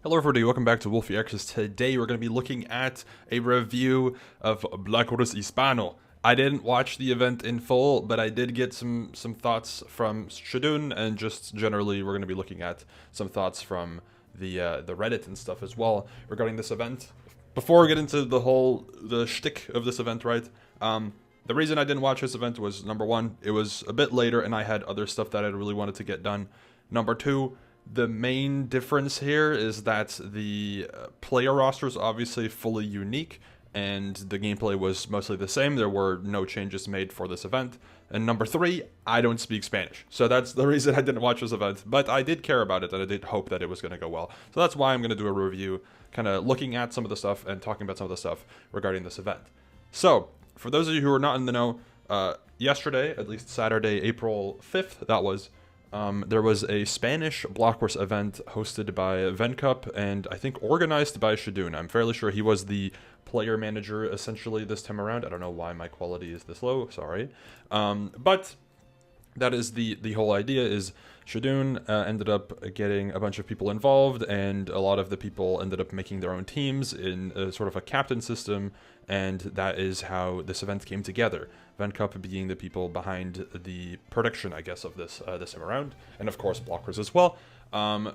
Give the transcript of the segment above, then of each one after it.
Hello everybody, welcome back to Wolfeei. Today we're going to be looking at a review of Block Wars Hispano. I didn't watch the event in full, but I did get some thoughts from Shadoune, and just generally we're going to be looking at some thoughts from the Reddit and stuff as well regarding this event. Before we get into the shtick of this event, right? The reason I didn't watch this event was, number one, it was a bit later and I had other stuff that I really wanted to get done. Number two, the main difference here is that the player roster is obviously fully unique, and the gameplay was mostly the same. There were no changes made for this event. And number three, I don't speak Spanish. So that's the reason I didn't watch this event. But I did care about it, and I did hope that it was going to go well. So that's why I'm going to do a review, kind of looking at some of the stuff and talking about some of the stuff regarding this event. So, for those of you who are not in the know, yesterday, at least Saturday, April 5th, there was a Spanish Block Wars event hosted by VenCup and I think organized by Shadoune. I'm fairly sure he was the player manager essentially this time around. I don't know why my quality is this low, sorry. But that is the whole idea. Is Shadoune ended up getting a bunch of people involved, and a lot of the people ended up making their own teams in a sort of a captain system, and that is how this event came together. VenCup being the people behind the production, I guess, of this time around, and of course Blockers as well.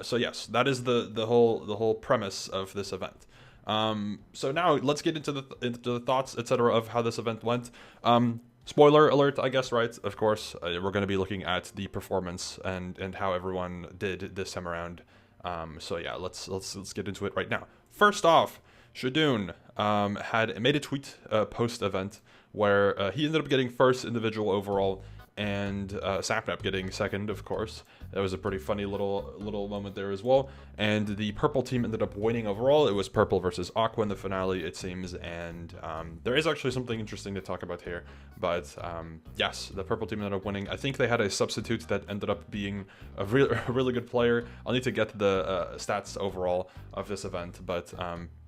So yes, that is the whole premise of this event. So now let's get into the thoughts, etc., of how this event went. Spoiler alert, I guess, right? Of course, we're going to be looking at the performance and how everyone did this time around. So yeah, let's get into it right now. First off, Shadoune had made a tweet post event where he ended up getting first individual overall, and Sapnap getting second, of course. That was a pretty funny little moment there as well. And the purple team ended up winning overall. It was purple versus aqua in the finale, it seems. And there is actually something interesting to talk about here. But yes, the purple team ended up winning. I think they had a substitute that ended up being a really good player. I'll need to get the stats overall of this event, but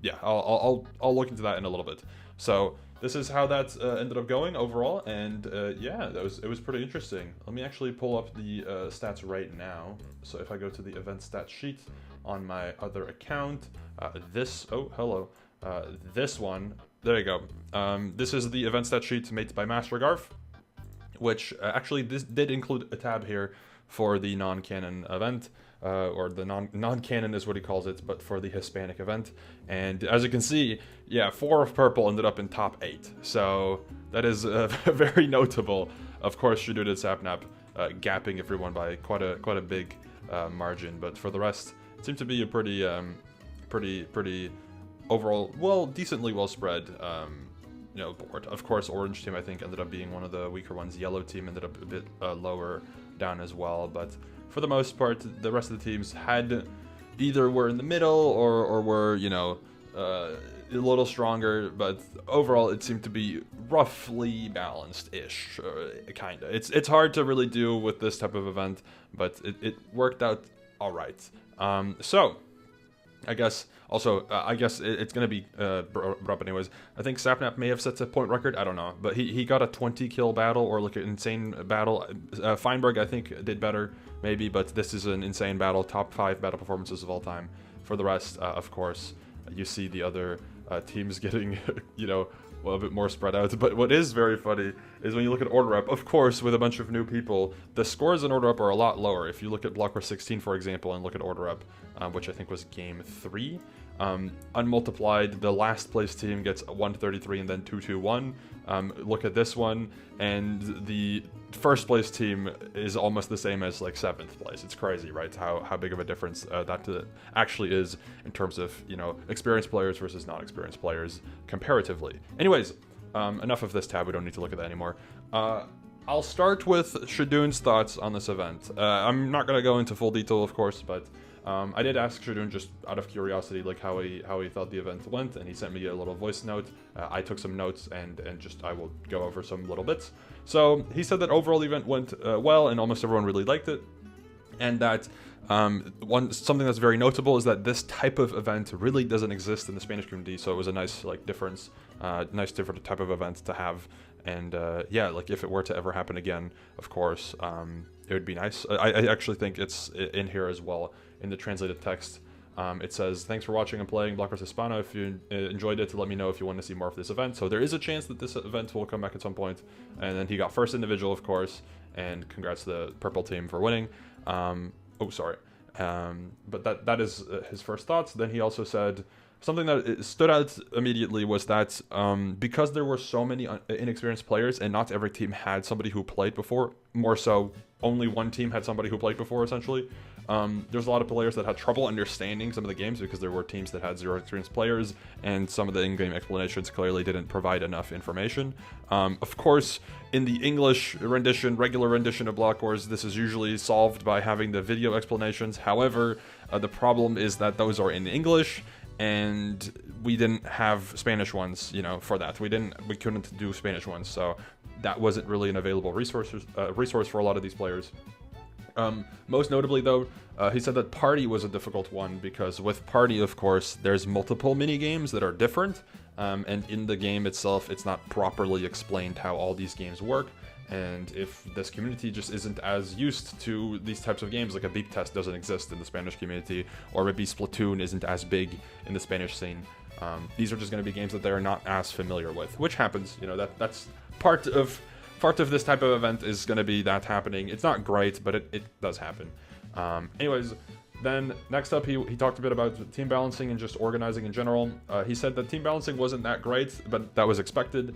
yeah, I'll look into that in a little bit. So this is how that ended up going overall, and yeah, it was pretty interesting. Let me actually pull up the stats right now. So if I go to the event stat sheet on my other account, this one, there you go. This is the event stat sheet made by Master Garf, which actually this did include a tab here for the non-canon event. Or the non-canon is what he calls it, but for the Hispanic event. And as you can see, yeah, 4 of purple ended up in top 8. So that is very notable. Of course, Shadoune and Sapnap gapping everyone by quite a big margin. But for the rest, it seemed to be a pretty overall, well, decently well spread board. Of course, orange team I think ended up being one of the weaker ones. Yellow team ended up a bit lower down as well, but for the most part, the rest of the teams had either were in the middle or were, a little stronger, but overall it seemed to be roughly balanced-ish, kinda. It's hard to really do with this type of event, but it worked out all right. So I guess also it's gonna be brought up anyways. I think Sapnap may have set a point record. I don't know, but he got a 20 kill battle, or like an insane battle. Feinberg I think did better maybe, but this is an insane battle, top 5 battle performances of all time. For the rest, of course, you see the other teams getting a bit more spread out. But what is very funny is when you look at order up, of course, with a bunch of new people, the scores in order up are a lot lower. If you look at Block Wars 16, for example, and look at order up, which I think was game 3, unmultiplied, the last place team gets 133 and then 221. Look at this one, and the first place team is almost the same as like 7th place. It's crazy, right? How big of a difference that actually is in terms of experienced players versus non-experienced players comparatively. Anyways, enough of this tab. We don't need to look at that anymore. I'll start with Shadoune's thoughts on this event. I'm not gonna go into full detail, of course, but I did ask Shadoune just out of curiosity, like how he thought the event went, and he sent me a little voice note. I took some notes and just I will go over some little bits. So he said that overall the event went well, and almost everyone really liked it, and that something that's very notable is that this type of event really doesn't exist in the Spanish community. So it was a nice different type of event to have. And yeah, like if it were to ever happen again, of course, it would be nice. I actually think it's in here as well in the translated text. It says, thanks for watching and playing Block Wars Hispano. If you enjoyed it, let me know if you want to see more of this event. So there is a chance that this event will come back at some point. And then he got first individual, of course, and congrats to the purple team for winning. But that is his first thoughts. Then he also said, something that stood out immediately was that because there were so many inexperienced players and not every team had somebody who played before, more so only one team had somebody who played before, essentially. There's a lot of players that had trouble understanding some of the games because there were teams that had zero experienced players, and some of the in-game explanations clearly didn't provide enough information. Of course, in the English rendition, regular rendition of Block Wars, this is usually solved by having the video explanations. However, the problem is that those are in English, and we didn't have Spanish ones, for that. We couldn't do Spanish ones, so that wasn't really an available resource for a lot of these players. Most notably, though, he said that Party was a difficult one because with Party, of course, there's multiple mini games that are different, and in the game itself, it's not properly explained how all these games work. And if this community just isn't as used to these types of games, like a beep test doesn't exist in the Spanish community, or maybe Splatoon isn't as big in the Spanish scene, these are just going to be games that they're not as familiar with, which happens. That's part of this type of event is going to be that happening. It's not great, but it does happen. Anyways, then next up, he talked a bit about team balancing and just organizing in general. He said that team balancing wasn't that great, but that was expected.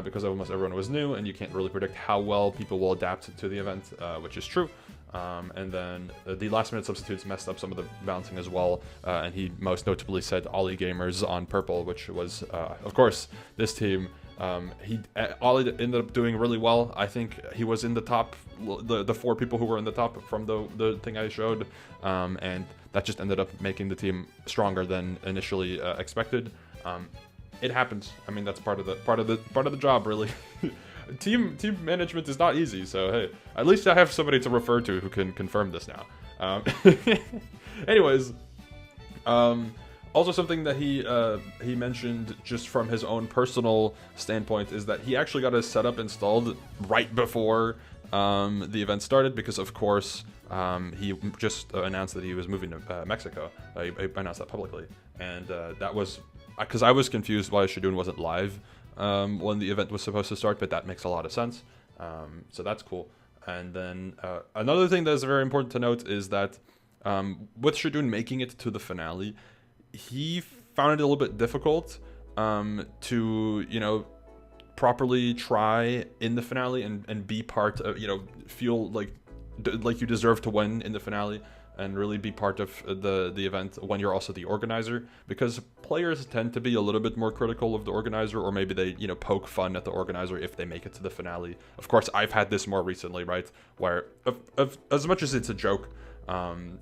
Because almost everyone was new, and you can't really predict how well people will adapt to the event, which is true. And then the last-minute substitutes messed up some of the balancing as well, and he most notably said Ollie Gamers on purple, which was, of course, this team. Ollie ended up doing really well. I think he was in the top, the 4 people who were in the top from the thing I showed, and that just ended up making the team stronger than initially expected. It happens. I mean, that's part of the job, really. Team management is not easy, so hey, at least I have somebody to refer to who can confirm this now. Anyways, also something that he mentioned just from his own personal standpoint is that he actually got his setup installed right before the event started because, of course, he just announced that he was moving to Mexico. He announced that publicly, and that was because I was confused why Shadoune wasn't live when the event was supposed to start, but that makes a lot of sense. So that's cool. And then another thing that is very important to note is that with Shadoune making it to the finale, he found it a little bit difficult to, properly try in the finale and be part of, feel like you deserve to win in the finale and really be part of the event when you're also the organizer, because players tend to be a little bit more critical of the organizer, or maybe they, poke fun at the organizer if they make it to the finale. Of course, I've had this more recently, right, where as much as it's a joke,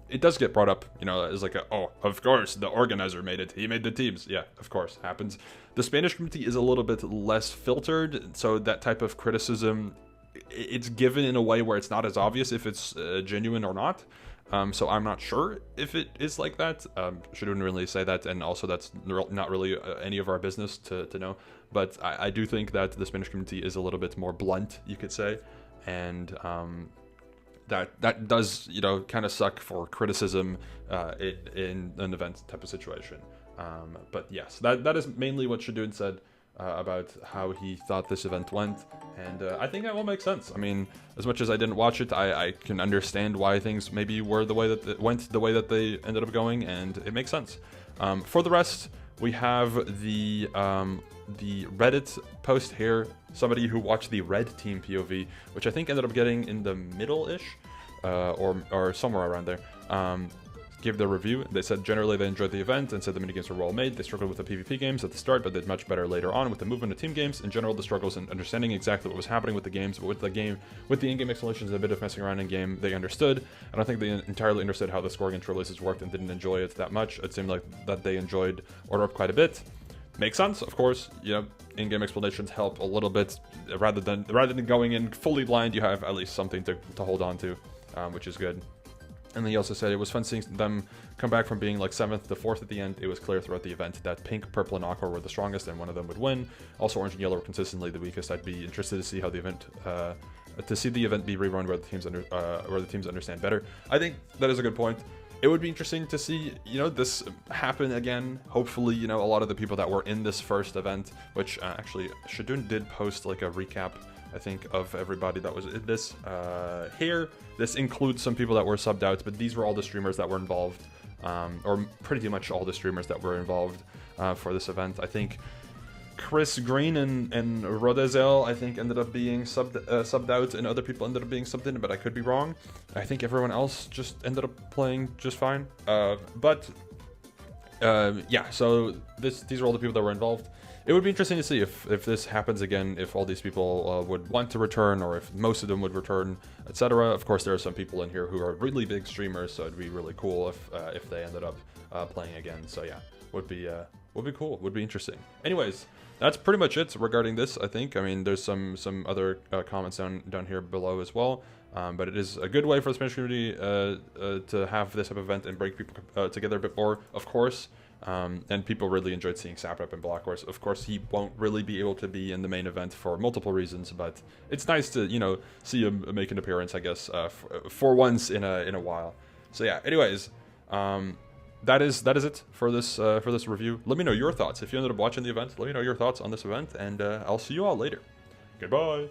it does get brought up, as like oh, of course, the organizer made it. He made the teams. Yeah, of course, happens. The Spanish community is a little bit less filtered, so that type of criticism, it's given in a way where it's not as obvious if it's genuine or not. So I'm not sure if it is like that. Shouldn't really say that, and also that's not really any of our business to know. But I do think that the Spanish community is a little bit more blunt, you could say, and that does kind of suck for criticism in an event type of situation. But yes, that is mainly what Shadoune said about how he thought this event went, and I think that will make sense. I mean, as much as I didn't watch it, I can understand why things maybe were the way that it went, the way that they ended up going, and it makes sense. For the rest, we have the Reddit post here, somebody who watched the red team POV, which I think ended up getting in the middle-ish, or somewhere around there. Gave their review. They said generally they enjoyed the event and said the minigames were well made. They struggled with the PvP games at the start, but did much better later on with the movement of team games. In general, the struggles in understanding exactly what was happening with the games, but with the in-game explanations and a bit of messing around in game, they understood. I don't think they entirely understood how the scoring and trailblazes worked and didn't enjoy it that much. It seemed like that they enjoyed Order Up quite a bit. Makes sense, of course. In-game explanations help a little bit. Rather than going in fully blind, you have at least something to hold on to, which is good. And then he also said it was fun seeing them come back from being like 7th to 4th at the end. It was clear throughout the event that pink, purple, and aqua were the strongest, and one of them would win. Also, orange and yellow were consistently the weakest. I'd be interested to see how the event be rerun where the teams understand better. I think that is a good point. it would be interesting to see, you know, this happen again. Hopefully, you know, a lot of the people that were in this first event, which actually Shadoune did post like a recap, I think, of everybody that was in this here. This includes some people that were subbed out, but these were all the streamers that were involved, or pretty much all the streamers that were involved for this event. I think Chris Green and Rodezel, I think, ended up being subbed out, and other people ended up being subbed in, but I could be wrong. I think everyone else just ended up playing just fine. Yeah, so these are all the people that were involved. It would be interesting to see if this happens again, if all these people would want to return, or if most of them would return, etc. Of course, there are some people in here who are really big streamers, so it'd be really cool if they ended up playing again. So yeah, would be cool, would be interesting. Anyways, that's pretty much it regarding this, I think. I mean, there's some other comments down here below as well. But it is a good way for the Spanish community to have this type of event and bring people together a bit more, of course. And people really enjoyed seeing Sapper and Block Wars. Of course, he won't really be able to be in the main event for multiple reasons, but it's nice to, you know, see him make an appearance, I guess, for once in a while. So yeah, anyways, that is it for this review. Let me know your thoughts. If you ended up watching the event, let me know your thoughts on this event, and I'll see you all later. Goodbye.